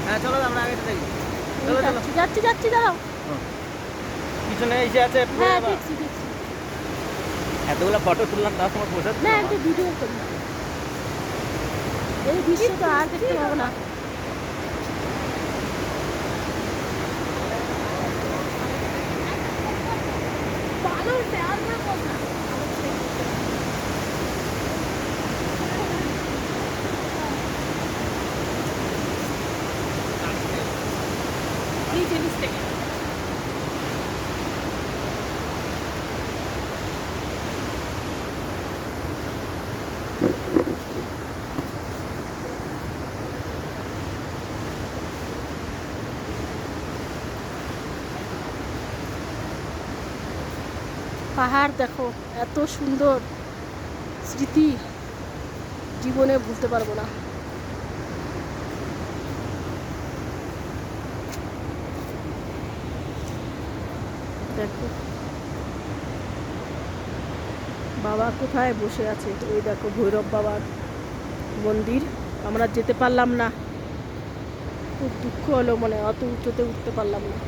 হ্যাঁ চলো আমরা আগে যাই। চলো চলো যাচ্ছি যাচ্ছি দাঁড়াও। পিছনে এসে আছে হ্যাঁ দেখছি দেখছি। এতগুলো ফটো তুললাম তার সময় বসে না একটু ভিডিও করি। এই দৃশ্য তো আর দেখতে পাবো না। পাহাড় দেখো, এত সুন্দর স্মৃতি জীবনে ভুলতে পারবো না। দেখো বাবা কোথায় বসে আছে, ওই দেখো ভৈরব বাবার মন্দির। আমরা যেতে পারলাম না, খুব দুঃখ হলো, মনে অত উঁচুতে উঠতে পারলাম না।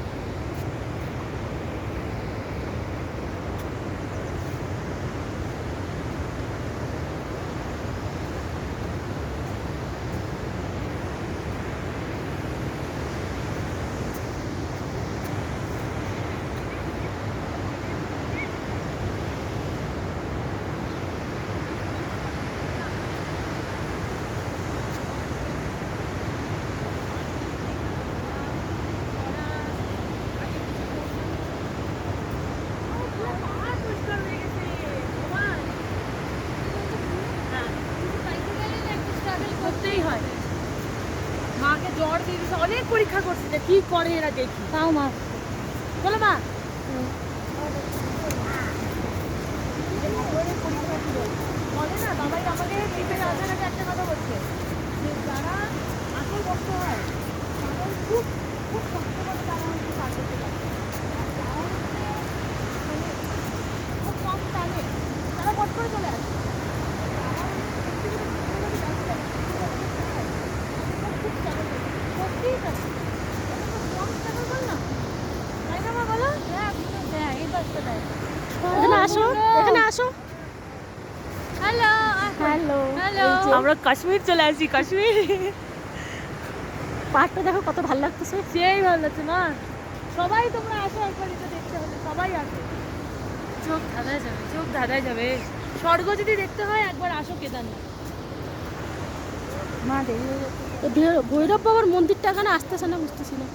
করতেই হয়, মাকে জ্বর দিয়ে দিয়েছে, অনেক পরীক্ষা করছে যে কি করে এরা দেখি। তাও মা বলো মা বলে না বাবাই আমাকে টিফিন আসার আগে একটা কথা বলছে যে যারা আসল কষ্ট হয় তাদের খুব খুব কষ্ট করে তারা হচ্ছে কাজ করতে পারে, আর যারা হচ্ছে মানে খুব কম টানে তারা কষ্ট করে চলে আসে। এখানে আসো, এখানে আসো। হ্যালো হ্যালো হ্যালো, আমরা কাশ্মীর চলে আসি। কাশ্মীর পাহাড়টা দেখো কত ভালো লাগতেছে। সেই ভালো লাগছে মা, সবাই তোমরা আসো একবার, এটা দেখতে হবে, সবাই আসো। চোখ ধাঁধায় যাবে, চোখ ধাঁধায় যাবে। স্বর্গ যদি দেখতে হয় একবার আসো কেদারনাথ। মা দেরি হয়ে যাচ্ছে। ভৈরব বাবার মন্দিরটা এখানে আসতেছে না, বুঝতেছি না।